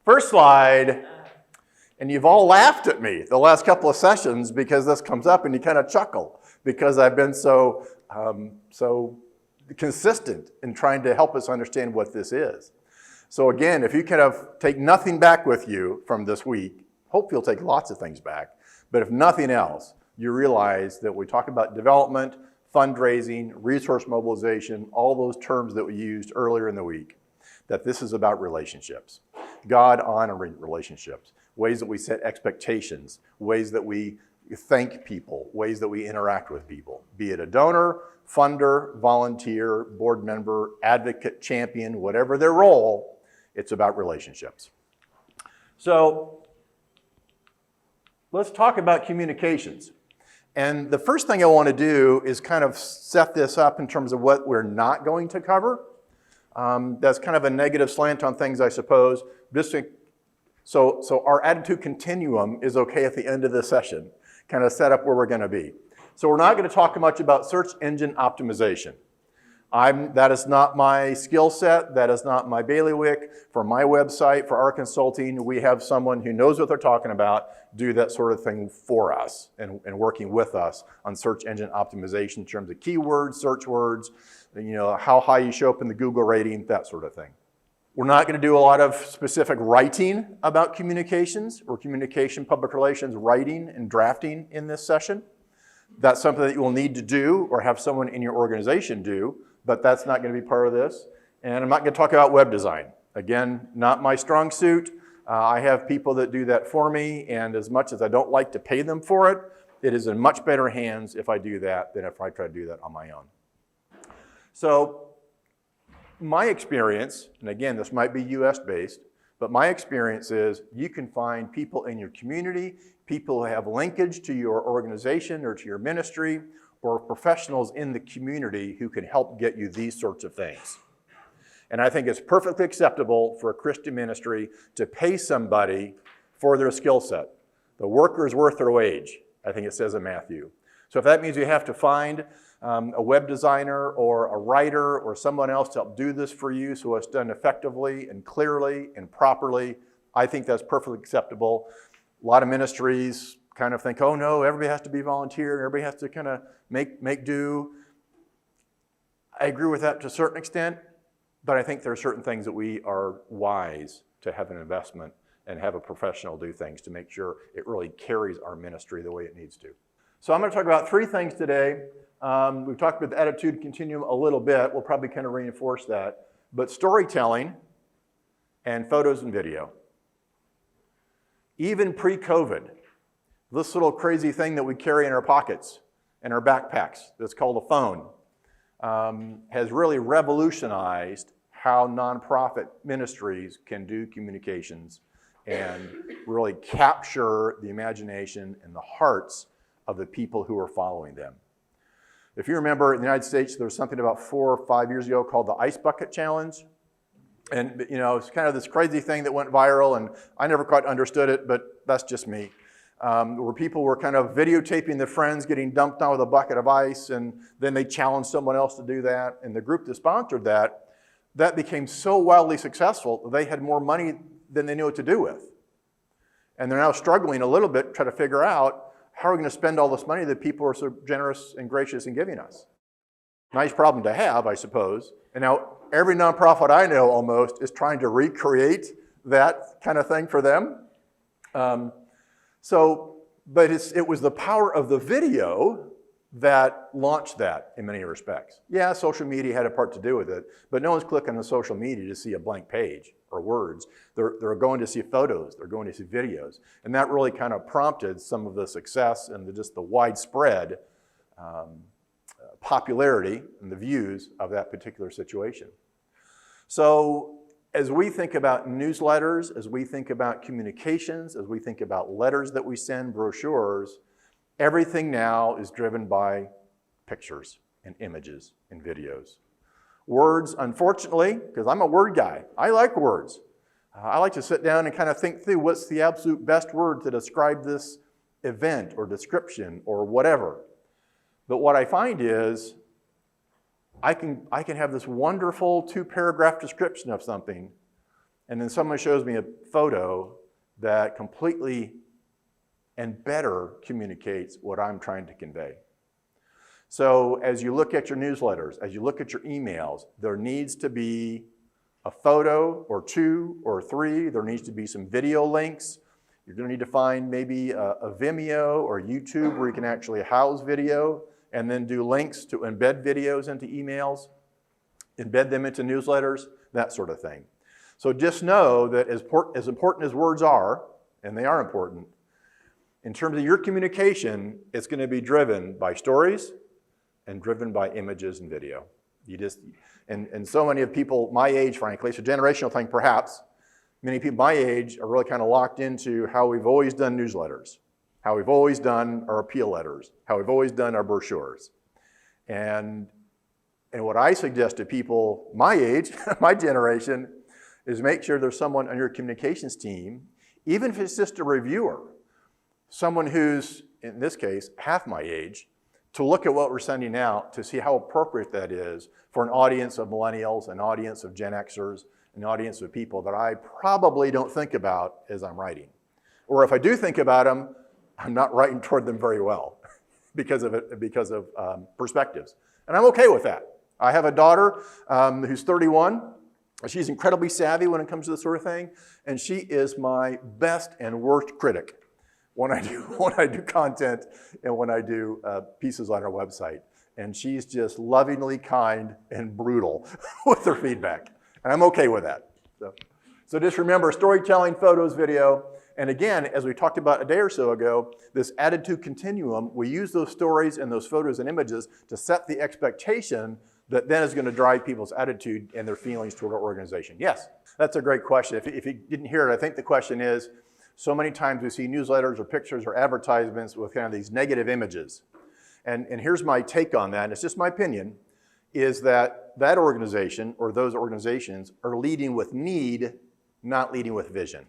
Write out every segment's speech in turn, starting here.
First slide, and you've all laughed at me the last couple of sessions because this comes up and you kind of chuckle because I've been so consistent in trying to help us understand what this is. So again, if you kind of take nothing back with you from this week, hope you'll take lots of things back, but if nothing else, you realize that we talk about development, fundraising, resource mobilization, all those terms that we used earlier in the week, that this is about relationships. God-honoring relationships, ways that we set expectations, ways that we thank people, ways that we interact with people, be it a donor, funder, volunteer, board member, advocate, champion, whatever their role, it's about relationships. So let's talk about communications. And the first thing I want to do is kind of set this up in terms of what we're not going to cover. That's kind of a negative slant on things, I suppose. So our attitude continuum is okay at the end of this session, kind of set up where we're going to be. So we're not going to talk much about search engine optimization. That is not my skill set. That is not my bailiwick. For my website, for our consulting, we have someone who knows what they're talking about do that sort of thing for us and working with us on search engine optimization in terms of keywords, search words, how high you show up in the Google rating, that sort of thing. We're not going to do a lot of specific writing about communications or communication, public relations, writing and drafting in this session. That's something that you will need to do or have someone in your organization do, but that's not going to be part of this. And I'm not going to talk about web design. Again, not my strong suit. I have people that do that for me, and as much as I don't like to pay them for it, it is in much better hands if I do that than if I try to do that on my own. So my experience, and again, this might be US based, but my experience is you can find people in your community, people who have linkage to your organization or to your ministry, or professionals in the community who can help get you these sorts of things. And I think it's perfectly acceptable for a Christian ministry to pay somebody for their skill set. The worker is worth their wage, I think it says in Matthew. So if that means you have to find a web designer or a writer or someone else to help do this for you so it's done effectively and clearly and properly, I think that's perfectly acceptable. A lot of ministries kind of think, oh no, everybody has to be volunteer, everybody has to kind of make do. I agree with that to a certain extent, but I think there are certain things that we are wise to have an investment and have a professional do things to make sure it really carries our ministry the way it needs to. So I'm going to talk about three things today. We've talked about the attitude continuum a little bit. We'll probably kind of reinforce that. But storytelling and photos and video. Even pre-COVID, this little crazy thing that we carry in our pockets and our backpacks that's called a phone has really revolutionized how nonprofit ministries can do communications and really capture the imagination and the hearts of the people who are following them. If you remember, in the United States, there was something about 4 or 5 years ago called the Ice Bucket Challenge. And it's kind of this crazy thing that went viral, and I never quite understood it, but that's just me. Where people were kind of videotaping their friends getting dumped on with a bucket of ice, and then they challenged someone else to do that. And the group that sponsored that became so wildly successful that they had more money than they knew what to do with. And they're now struggling a little bit to try to figure out how are we going to spend all this money that people are so generous and gracious in giving us. Nice problem to have, I suppose. And now every nonprofit I know almost is trying to recreate that kind of thing for them. But it was the power of the video that launched that in many respects. Yeah, social media had a part to do with it, but no one's clicking on social media to see a blank page or words. They're going to see photos, they're going to see videos. And that really kind of prompted some of the success and just the widespread popularity and the views of that particular situation. So as we think about newsletters, as we think about communications, as we think about letters that we send, brochures, everything now is driven by pictures and images and videos. Words, unfortunately, because I'm a word guy, I like words. I like to sit down and kind of think through what's the absolute best word to describe this event or description or whatever. But what I find is I can have this wonderful 2-paragraph description of something, and then someone shows me a photo that completely and better communicates what I'm trying to convey. So as you look at your newsletters, as you look at your emails, there needs to be a photo or two or three. There needs to be some video links. You're going to need to find maybe a Vimeo or YouTube where you can actually house video and then do links to embed videos into emails, embed them into newsletters, that sort of thing. So just know that as important as words are, and they are important, in terms of your communication, it's going to be driven by stories and driven by images and video. And so many of people my age, frankly, it's a generational thing perhaps, many people my age are really kind of locked into how we've always done newsletters, how we've always done our appeal letters, how we've always done our brochures. And what I suggest to people my age, my generation, is make sure there's someone on your communications team, even if it's just a reviewer, someone who's, in this case, half my age, to look at what we're sending out to see how appropriate that is for an audience of millennials, an audience of Gen Xers, an audience of people that I probably don't think about as I'm writing. Or if I do think about them, I'm not writing toward them very well because of perspectives. And I'm okay with that. I have a daughter who's 31. She's incredibly savvy when it comes to this sort of thing, and she is my best and worst critic when I do content and when I do pieces on our website. And she's just lovingly kind and brutal with her feedback. And I'm okay with that. So just remember, storytelling, photos, video, and again, as we talked about a day or so ago, this attitude continuum, we use those stories and those photos and images to set the expectation that then is going to drive people's attitude and their feelings toward our organization. Yes, that's a great question. If you didn't hear it, I think the question is, so many times we see newsletters or pictures or advertisements with kind of these negative images. And here's my take on that, and it's just my opinion, is that that organization or those organizations are leading with need, not leading with vision.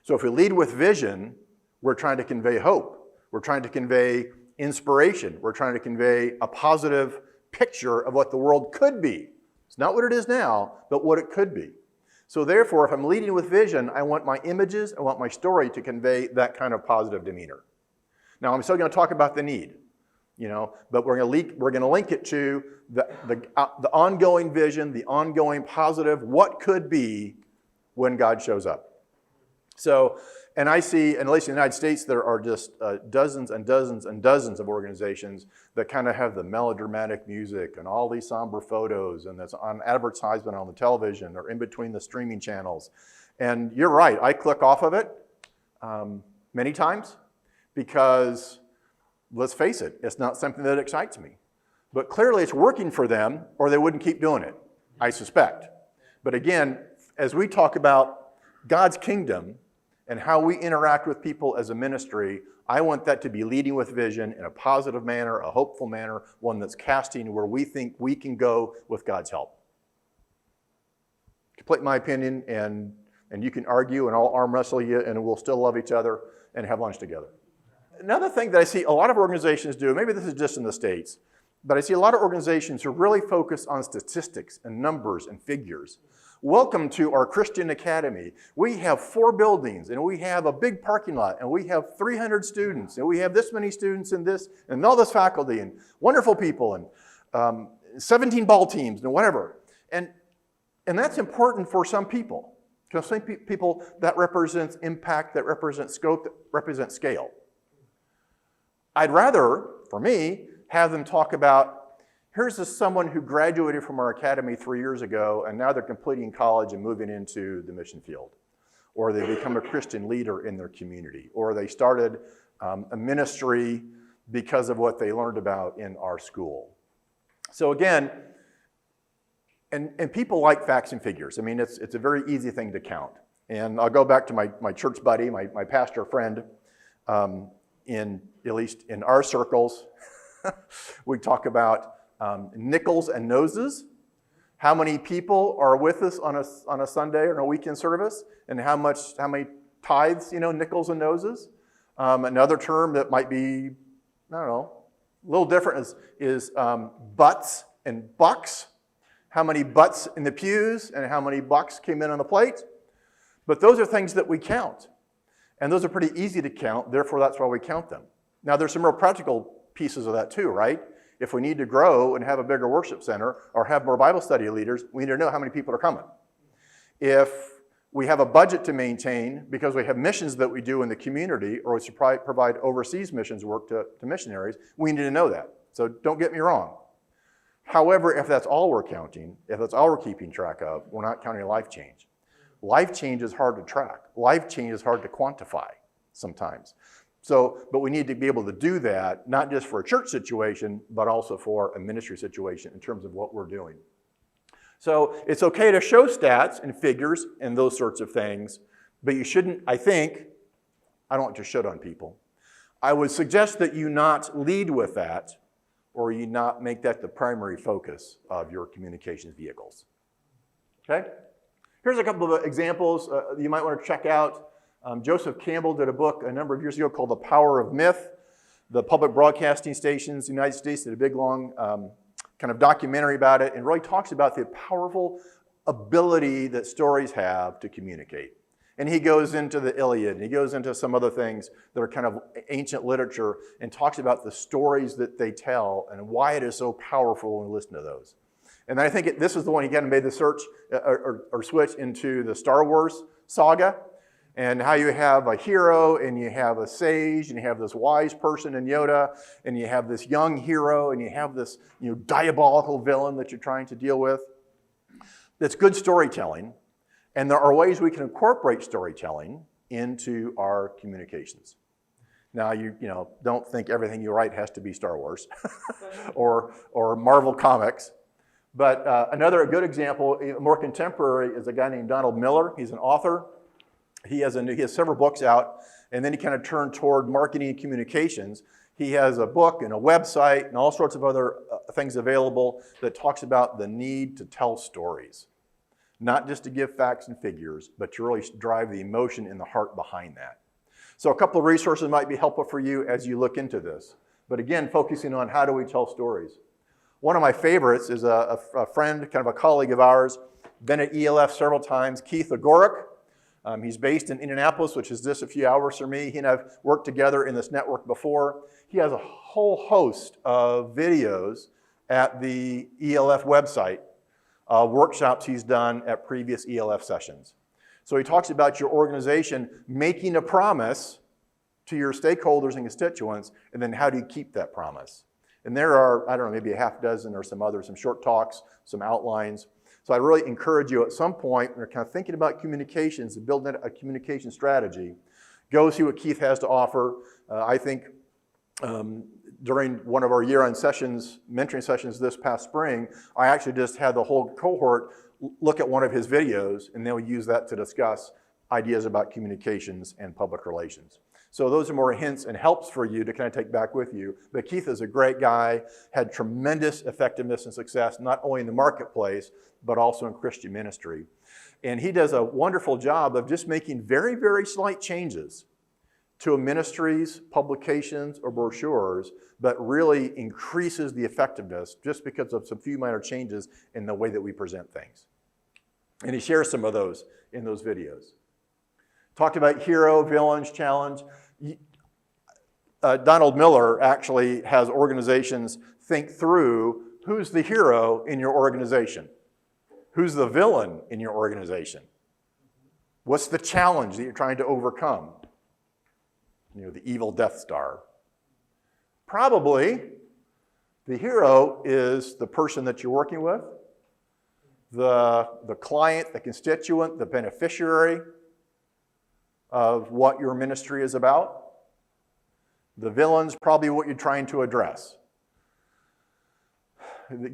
So if we lead with vision, we're trying to convey hope. We're trying to convey inspiration. We're trying to convey a positive picture of what the world could be. It's not what it is now, but what it could be. So therefore, if I'm leading with vision, I want my images, I want my story to convey that kind of positive demeanor. Now, I'm still going to talk about the need, but we're going to link it to the ongoing vision, the ongoing positive, what could be when God shows up. So, and I see, and at least in the United States, there are just dozens and dozens and dozens of organizations that kind of have the melodramatic music and all these somber photos, and that's on advertisement on the television or in between the streaming channels. And you're right, I click off of it many times because, let's face it, it's not something that excites me. But clearly it's working for them or they wouldn't keep doing it, I suspect. But again, as we talk about God's kingdom and how we interact with people as a ministry, I want that to be leading with vision in a positive manner, a hopeful manner, one that's casting where we think we can go with God's help. Complete my opinion, and you can argue and I'll arm wrestle you and we'll still love each other and have lunch together. Another thing that I see a lot of organizations do, maybe this is just in the States, but I see a lot of organizations who really focus on statistics and numbers and figures. Welcome to our Christian Academy. We have 4 buildings, and we have a big parking lot, and we have 300 students, and we have this many students in this, and all this faculty, and wonderful people, and 17 ball teams, and whatever. And that's important for some people, because some people that represents impact, that represents scope, that represents scale. I'd rather, for me, have them talk about, here's someone who graduated from our academy 3 years ago, and now they're completing college and moving into the mission field. Or they become a Christian leader in their community. Or they started a ministry because of what they learned about in our school. So again, and people like facts and figures. I mean, it's a very easy thing to count. And I'll go back to my church buddy, my pastor friend, at least in our circles. We talk about nickels and noses. How many people are with us on a Sunday or a weekend service, and how many tithes, nickels and noses. Another term that might be, I don't know, a little different is butts and bucks. How many butts in the pews and how many bucks came in on the plate. But those are things that we count. And those are pretty easy to count, therefore that's why we count them. Now there's some real practical pieces of that too, right? If we need to grow and have a bigger worship center or have more Bible study leaders, we need to know how many people are coming. If we have a budget to maintain because we have missions that we do in the community or we provide overseas missions work to missionaries, we need to know that. So don't get me wrong. However, if that's all we're counting, if that's all we're keeping track of, we're not counting life change. Life change is hard to track. Life change is hard to quantify sometimes. But we need to be able to do that, not just for a church situation, but also for a ministry situation in terms of what we're doing. So it's okay to show stats and figures and those sorts of things, but you shouldn't, I don't want to should on people. I would suggest that you not lead with that or you not make that the primary focus of your communications vehicles. Okay? Here's a couple of examples you might want to check out. Joseph Campbell did a book a number of years ago called The Power of Myth. The public broadcasting stations in the United States did a big, long kind of documentary about it and really talks about the powerful ability that stories have to communicate. And he goes into the Iliad, and he goes into some other things that are kind of ancient literature and talks about the stories that they tell and why it is so powerful when we listen to those. And then I think this is the one he kind of made the search or switch into the Star Wars saga and how you have a hero and you have a sage and you have this wise person in Yoda and you have this young hero and you have this diabolical villain that you're trying to deal with. That's good storytelling. And there are ways we can incorporate storytelling into our communications. Now, you don't think everything you write has to be Star Wars or Marvel Comics. But another good example, more contemporary, is a guy named Donald Miller. He's an author. He has several books out, and then he kind of turned toward marketing and communications. He has a book and a website and all sorts of other things available that talks about the need to tell stories. Not just to give facts and figures, but to really drive the emotion in the heart behind that. So a couple of resources might be helpful for you as you look into this. But again, focusing on how do we tell stories. One of my favorites is a friend, kind of a colleague of ours, been at ELF several times, Keith Agoric. He's based in Indianapolis, which is just a few hours from me. He and I have worked together in this network before. He has a whole host of videos at the ELF website, workshops he's done at previous ELF sessions. So he talks about your organization making a promise to your stakeholders and constituents, and then how do you keep that promise? And there are, I don't know, maybe a half dozen or some others, some short talks, some outlines. So I really encourage you at some point, when you're kind of thinking about communications and building a communication strategy, go see what Keith has to offer. I think during one of our year-end sessions, mentoring sessions this past spring, I actually just had the whole cohort look at one of his videos, and then we use that to discuss ideas about communications and public relations. So those are more hints and helps for you to kind of take back with you. But Keith is a great guy, had tremendous effectiveness and success, not only in the marketplace, but also in Christian ministry. And he does a wonderful job of just making very, very slight changes to a ministry's publications or brochures, but really increases the effectiveness just because of some few minor changes in the way that we present things. And he shares some of those in those videos. Talked about hero, villains, challenge. Donald Miller actually has organizations think through who's the hero in your organization? Who's the villain in your organization? What's the challenge that you're trying to overcome? The evil Death Star. Probably the hero is the person that you're working with, the client, the constituent, the beneficiary of what your ministry is about. The villain's probably what you're trying to address.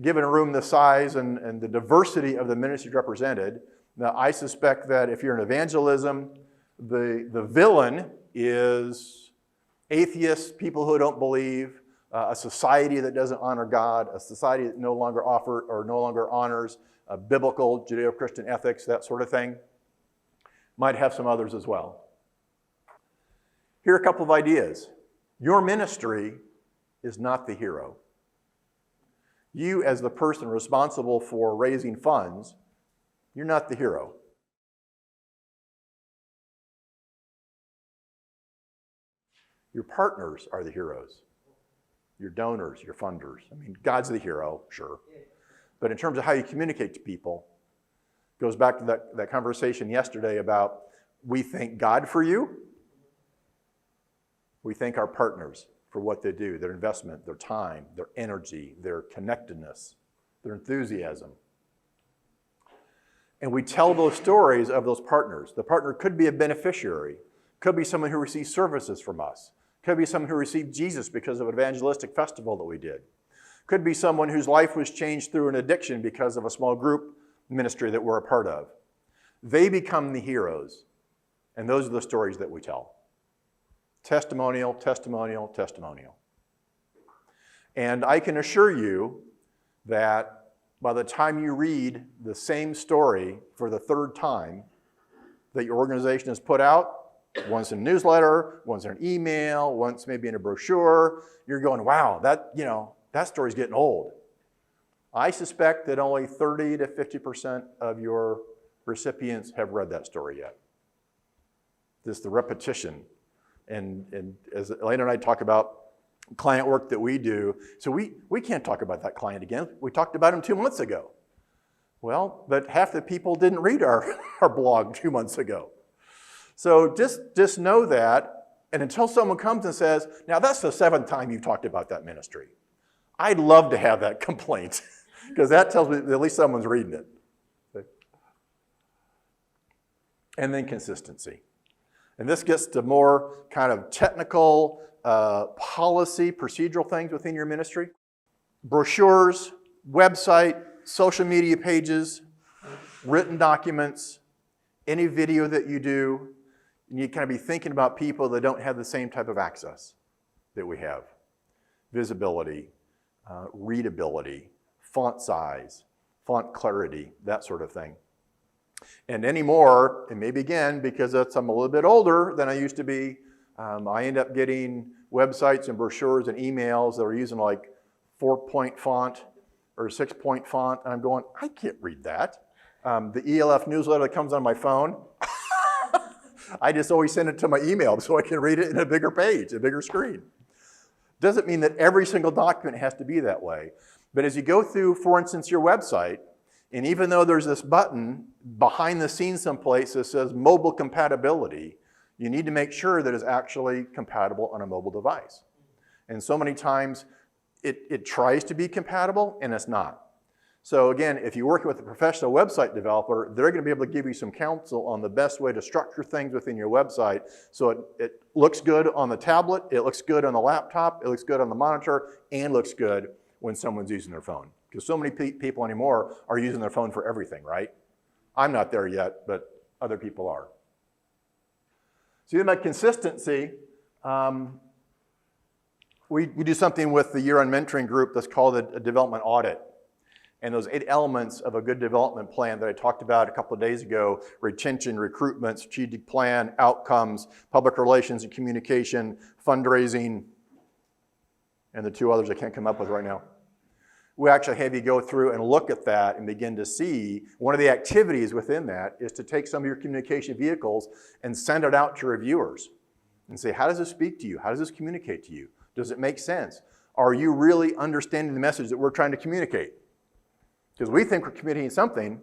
Given a room this size and the diversity of the ministries represented, now I suspect that if you're in evangelism, the villain is atheists, people who don't believe, a society that doesn't honor God, a society that no longer honors biblical Judeo-Christian ethics, that sort of thing. Might have some others as well. Here are a couple of ideas. Your ministry is not the hero. You, as the person responsible for raising funds, you're not the hero. Your partners are the heroes. Your donors, your funders. I mean, God's the hero, sure. But in terms of how you communicate to people, it goes back to that conversation yesterday about we thank God for you. We thank our partners for what they do, their investment, their time, their energy, their connectedness, their enthusiasm. And we tell those stories of those partners. The partner could be a beneficiary, could be someone who receives services from us, could be someone who received Jesus because of an evangelistic festival that we did, could be someone whose life was changed through an addiction because of a small group ministry that we're a part of. They become the heroes, and those are the stories that we tell. Testimonial, testimonial, testimonial. And I can assure you that by the time you read the same story for the third time that your organization has put out, once in a newsletter, once in an email, once maybe in a brochure, you're going, wow, that story's getting old. I suspect that only 30 to 50% of your recipients have read that story yet. Just the repetition. And as Elena and I talk about client work that we do, so we can't talk about that client again. We talked about him 2 months ago. Well, but half the people didn't read our blog 2 months ago. So just know that, and until someone comes and says, now that's the 7th time you've talked about that ministry. I'd love to have that complaint, because that tells me that at least someone's reading it. And then consistency. And this gets to more kind of technical policy, procedural things within your ministry. Brochures, website, social media pages, written documents, any video that you do. You need to kind of be thinking about people that don't have the same type of access that we have. Visibility, readability, font size, font clarity, that sort of thing. And anymore, and maybe again, because I'm a little bit older than I used to be, I end up getting websites and brochures and emails that are using like 4-point font or 6-point font, and I'm going, I can't read that. The ELF newsletter that comes on my phone, I just always send it to my email so I can read it in a bigger page, a bigger screen. Doesn't mean that every single document has to be that way. But as you go through, for instance, your website, and even though there's this button behind the scenes someplace that says mobile compatibility, you need to make sure that it's actually compatible on a mobile device. And so many times it tries to be compatible and it's not. So again, if you're working with a professional website developer, they're going to be able to give you some counsel on the best way to structure things within your website so it looks good on the tablet, it looks good on the laptop, it looks good on the monitor, and looks good when someone's using their phone. Because so many people anymore are using their phone for everything, right? I'm not there yet, but other people are. So you about consistency, we do something with the year-end mentoring group that's called a development audit. And those 8 elements of a good development plan that I talked about a couple of days ago, retention, recruitment, strategic plan, outcomes, public relations and communication, fundraising, and the 2 others I can't come up with right now. We actually have you go through and look at that and begin to see one of the activities within that is to take some of your communication vehicles and send it out to reviewers and say, how does this speak to you? How does this communicate to you? Does it make sense? Are you really understanding the message that we're trying to communicate? Because we think we're communicating something,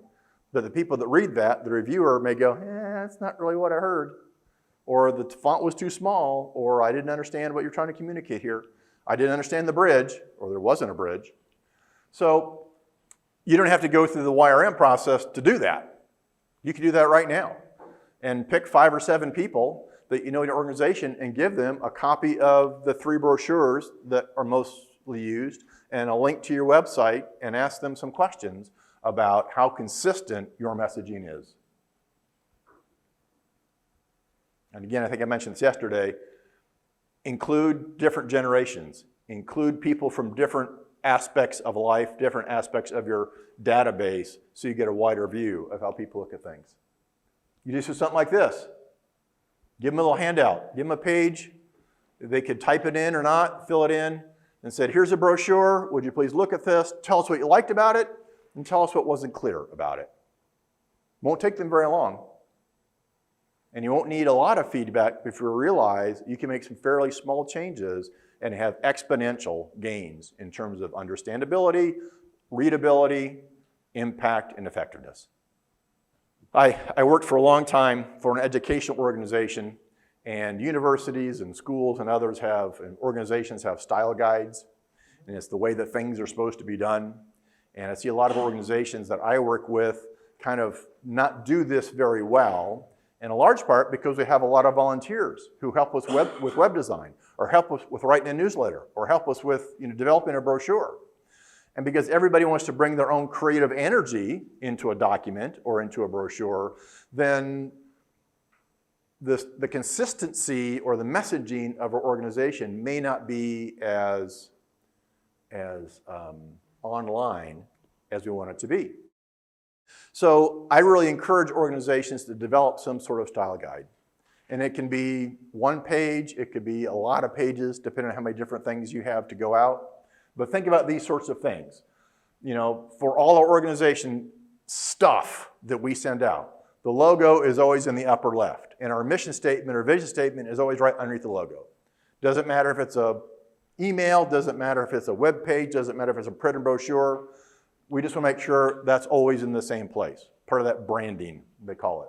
but the people that read that, the reviewer may go, that's not really what I heard. Or the font was too small, or I didn't understand what you're trying to communicate here. I didn't understand the bridge, or there wasn't a bridge. So you don't have to go through the YRM process to do that. You can do that right now. And pick 5 or 7 people that you know in your organization and give them a copy of the 3 brochures that are mostly used and a link to your website and ask them some questions about how consistent your messaging is. And again, I think I mentioned this yesterday, include different generations. Include people from different aspects of life, different aspects of your database, so you get a wider view of how people look at things. You just do something like this. Give them a little handout. Give them a page. They could type it in or not, fill it in, and said, here's a brochure. Would you please look at this? Tell us what you liked about it, and tell us what wasn't clear about it. Won't take them very long. And you won't need a lot of feedback before you realize you can make some fairly small changes and have exponential gains in terms of understandability, readability, impact, and effectiveness. I worked for a long time for an educational organization, and universities and schools and others have, and organizations have style guides, and it's the way that things are supposed to be done. And I see a lot of organizations that I work with kind of not do this very well, in a large part because we have a lot of volunteers who help us with web design, or help us with writing a newsletter, or help us with developing a brochure. And because everybody wants to bring their own creative energy into a document or into a brochure, then the consistency or the messaging of our organization may not be as online as we want it to be. So I really encourage organizations to develop some sort of style guide. And it can be one page, it could be a lot of pages, depending on how many different things you have to go out. But think about these sorts of things. For all our organization stuff that we send out, the logo is always in the upper left. And our mission statement or vision statement is always right underneath the logo. Doesn't matter if it's an email, doesn't matter if it's a web page, doesn't matter if it's a printed brochure. We just want to make sure that's always in the same place. Part of that branding, they call it.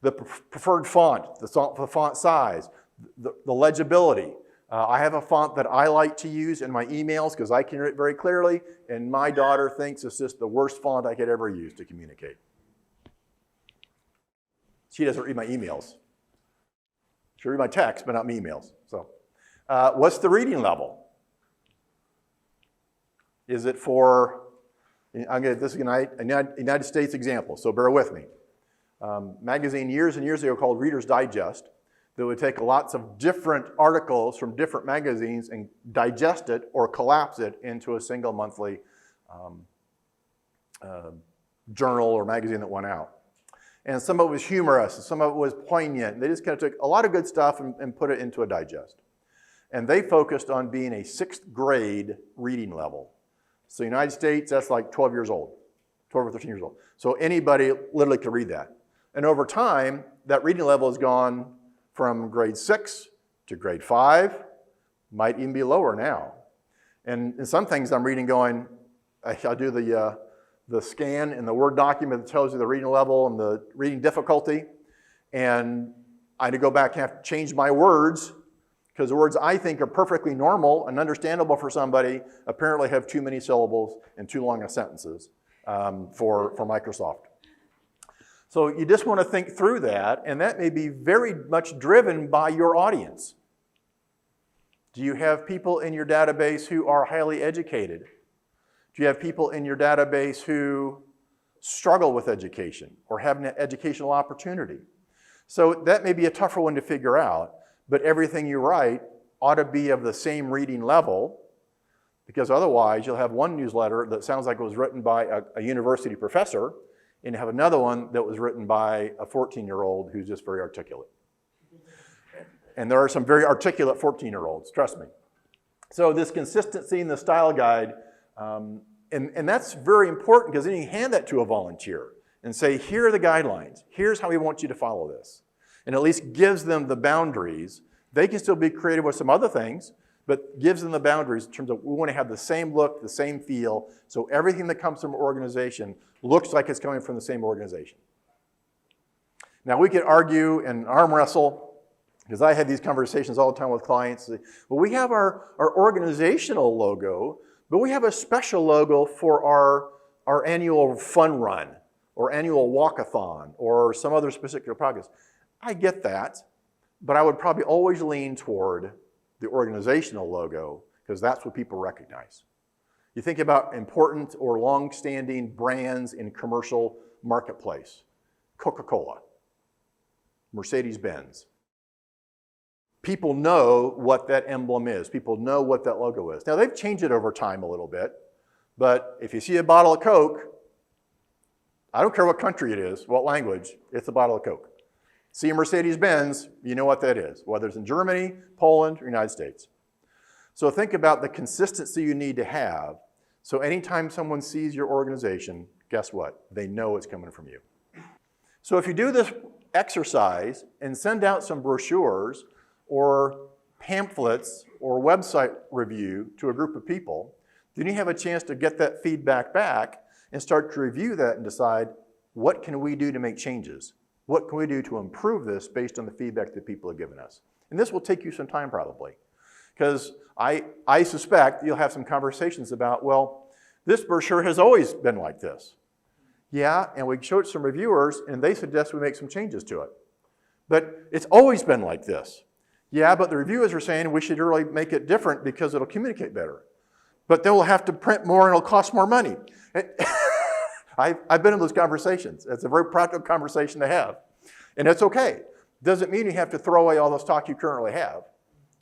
The preferred font, the font size, the legibility. I have a font that I like to use in my emails because I can read it very clearly, and my daughter thinks it's just the worst font I could ever use to communicate. She doesn't read my emails. She'll read my text, but not my emails. So, what's the reading level? Is it for, this is a United States example, so bear with me. Magazine years and years ago called Reader's Digest that would take lots of different articles from different magazines and digest it or collapse it into a single monthly journal or magazine that went out. And some of it was humorous, and some of it was poignant. They just kind of took a lot of good stuff and put it into a digest. And they focused on being a 6th grade reading level. So United States, that's like 12 years old, 12 or 13 years old. So anybody literally could read that. And over time, that reading level has gone from grade 6 to grade 5, might even be lower now. And in some things I'm reading going, I do the scan in the Word document that tells you the reading level and the reading difficulty. And I had to go back and have to change my words because the words I think are perfectly normal and understandable for somebody apparently have too many syllables and too long of sentences for Microsoft. So you just want to think through that, and that may be very much driven by your audience. Do you have people in your database who are highly educated? Do you have people in your database who struggle with education or have an educational opportunity? So that may be a tougher one to figure out, but everything you write ought to be of the same reading level, because otherwise you'll have one newsletter that sounds like it was written by a university professor, and you have another one that was written by a 14-year-old who's just very articulate. And there are some very articulate 14-year-olds, trust me. So this consistency in the style guide, and that's very important because then you hand that to a volunteer and say, here are the guidelines. Here's how we want you to follow this. And at least gives them the boundaries. They can still be creative with some other things, but gives them the boundaries in terms of we want to have the same look, the same feel, so everything that comes from an organization looks like it's coming from the same organization. Now we could argue and arm wrestle, because I have these conversations all the time with clients. Well, we have our organizational logo, but we have a special logo for our annual fun run, or annual walkathon, or some other specific projects. I get that, but I would probably always lean toward the organizational logo, because that's what people recognize. You think about important or long-standing brands in commercial marketplace. Coca-Cola, Mercedes-Benz. People know what that emblem is. People know what that logo is. Now, they've changed it over time a little bit, but if you see a bottle of Coke, I don't care what country it is, what language, it's a bottle of Coke. See a Mercedes-Benz, you know what that is, whether it's in Germany, Poland, or United States. So think about the consistency you need to have, so anytime someone sees your organization, guess what? They know it's coming from you. So if you do this exercise and send out some brochures or pamphlets or website review to a group of people, then you have a chance to get that feedback back and start to review that and decide, what can we do to make changes? What can we do to improve this based on the feedback that people have given us? And this will take you some time probably, because I suspect you'll have some conversations about, well, this brochure has always been like this. Yeah, and we showed some reviewers and they suggest we make some changes to it. But it's always been like this. Yeah, but the reviewers are saying we should really make it different because it'll communicate better. But then we'll have to print more and it'll cost more money. I've been in those conversations. It's a very practical conversation to have. And it's okay. Doesn't mean you have to throw away all the stock you currently have.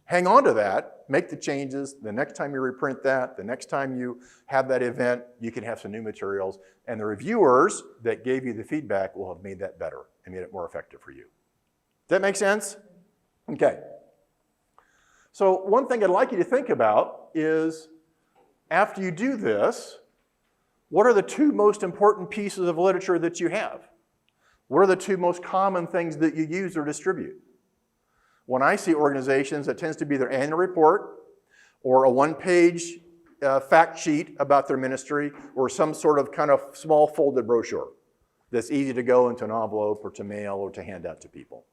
Hang on to that, make the changes. The next time you reprint that, the next time you have that event, you can have some new materials. And the reviewers that gave you the feedback will have made that better and made it more effective for you. Does that make sense? Okay. So one thing I'd like you to think about is, after you do this, what are the two most important pieces of literature that you have? What are the two most common things that you use or distribute? When I see organizations, it tends to be their annual report or a one-page fact sheet about their ministry or some sort of kind of small folded brochure that's easy to go into an envelope or to mail or to hand out to people.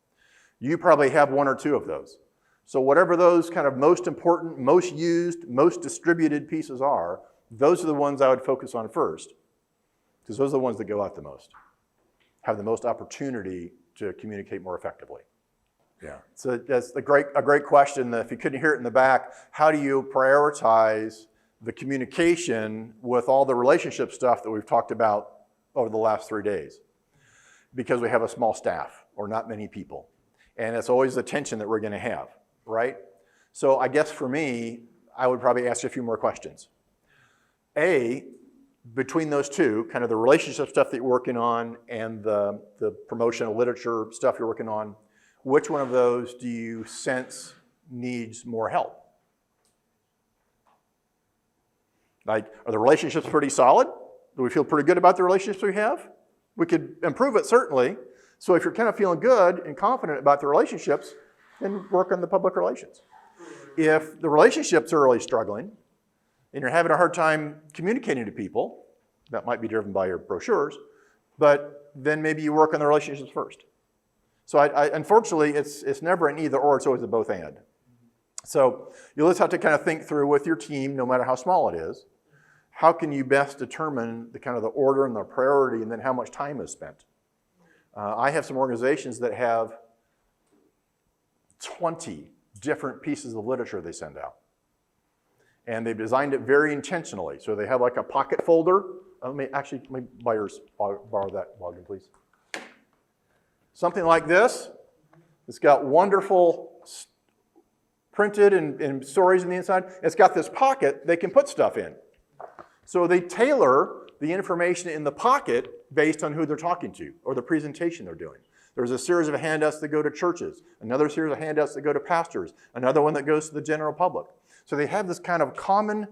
You probably have one or two of those. So whatever those kind of most important, most used, most distributed pieces are, those are the ones I would focus on first, because those are the ones that go out the most, have the most opportunity to communicate more effectively. Yeah, so that's a great question. If you couldn't hear it in the back, how do you prioritize the communication with all the relationship stuff that we've talked about over the last 3 days? Because we have a small staff or not many people. And it's always the tension that we're going to have, right? So I guess for me, I would probably ask you a few more questions. A, between those two, kind of the relationship stuff that you're working on and the promotional literature stuff you're working on, which one of those do you sense needs more help? Like, are the relationships pretty solid? Do we feel pretty good about the relationships we have? We could improve it, certainly. So if you're kind of feeling good and confident about the relationships, then work on the public relations. If the relationships are really struggling and you're having a hard time communicating to people, that might be driven by your brochures, but then maybe you work on the relationships first. So unfortunately, it's never an either or, it's always a both and. So you'll just have to kind of think through with your team, no matter how small it is, how can you best determine the kind of the order and the priority and then how much time is spent. I have some organizations that have 20 different pieces of literature they send out. And they've designed it very intentionally. So they have like a pocket folder. Let me borrow that login, please. Something like this. It's got wonderful printed and stories on the inside. It's got this pocket they can put stuff in. So they tailor the information in the pocket based on who they're talking to or the presentation they're doing. There's a series of handouts that go to churches, another series of handouts that go to pastors, another one that goes to the general public. So they have this kind of common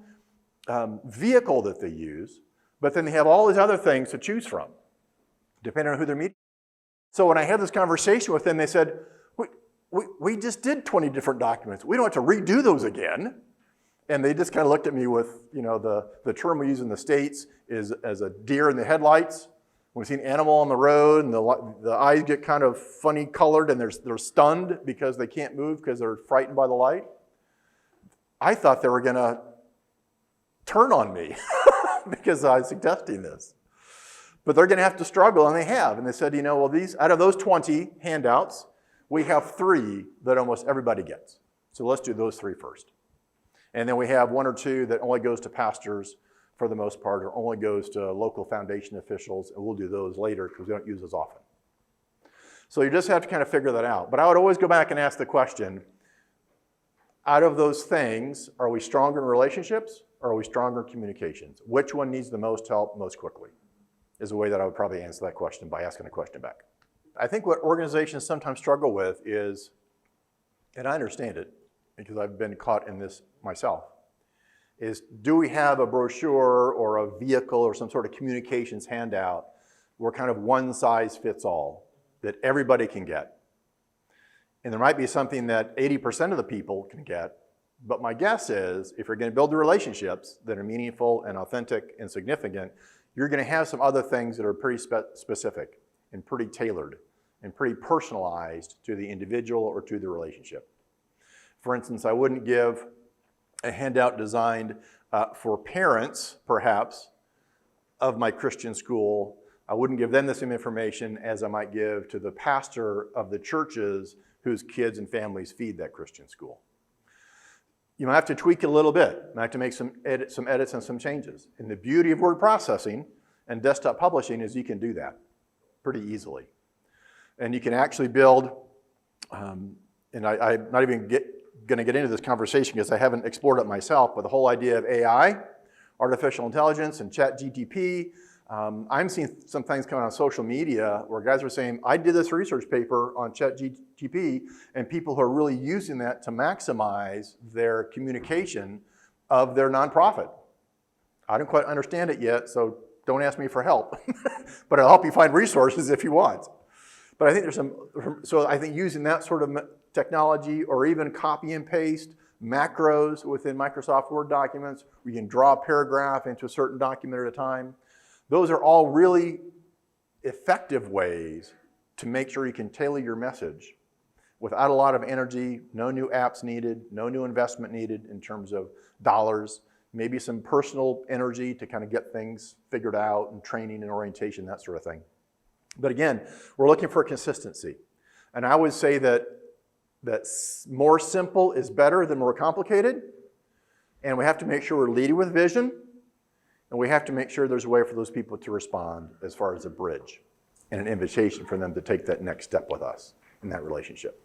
vehicle that they use, but then they have all these other things to choose from, depending on who they're meeting. So when I had this conversation with them, they said, we just did 20 different documents. We don't have to redo those again. And they just kind of looked at me with, you know, the term we use in the States is as a deer in the headlights. When we see an animal on the road and the eyes get kind of funny colored and they're stunned because they can't move because they're frightened by the light. I thought they were going to turn on me because I was suggesting this. But they're going to have to struggle, and they have. And they said, you know, well, out of those 20 handouts, we have 3 that almost everybody gets. So let's do those 3 first. And then we have 1 or 2 that only goes to pastors for the most part, or only goes to local foundation officials, and we'll do those later because we don't use those often. So you just have to kind of figure that out. But I would always go back and ask the question, out of those things, are we stronger in relationships or are we stronger in communications? Which one needs the most help most quickly? Is the way that I would probably answer that question by asking a question back. I think what organizations sometimes struggle with is, and I understand it because I've been caught in this myself, is do we have a brochure or a vehicle or some sort of communications handout where kind of one size fits all? that everybody can get. And there might be something that 80% of the people can get, but my guess is if you're going to build the relationships that are meaningful and authentic and significant, you're going to have some other things that are pretty specific and pretty tailored and pretty personalized to the individual or to the relationship. For instance, I wouldn't give a handout designed for parents, perhaps, of my Christian school. I wouldn't give them the same information as I might give to the pastor of the churches whose kids and families feed that Christian school. You might have to tweak it a little bit. You might have to make some edits and some changes. And the beauty of word processing and desktop publishing is you can do that pretty easily. And you can actually build, and I'm not even going to get into this conversation because I haven't explored it myself, but the whole idea of AI, artificial intelligence, and ChatGPT. I'm seeing some things coming on social media where guys are saying, I did this research paper on ChatGPT, and people who are really using that to maximize their communication of their nonprofit. I don't quite understand it yet, so don't ask me for help, but I'll help you find resources if you want. But I think so I think using that sort of technology, or even copy and paste macros within Microsoft Word documents, where you can draw a paragraph into a certain document at a time. Those are all really effective ways to make sure you can tailor your message without a lot of energy, no new apps needed, no new investment needed in terms of dollars, maybe some personal energy to kind of get things figured out and training and orientation, that sort of thing. But again, we're looking for consistency. And I would say that more simple is better than more complicated. And we have to make sure we're leading with vision. And we have to make sure there's a way for those people to respond as far as a bridge and an invitation for them to take that next step with us in that relationship.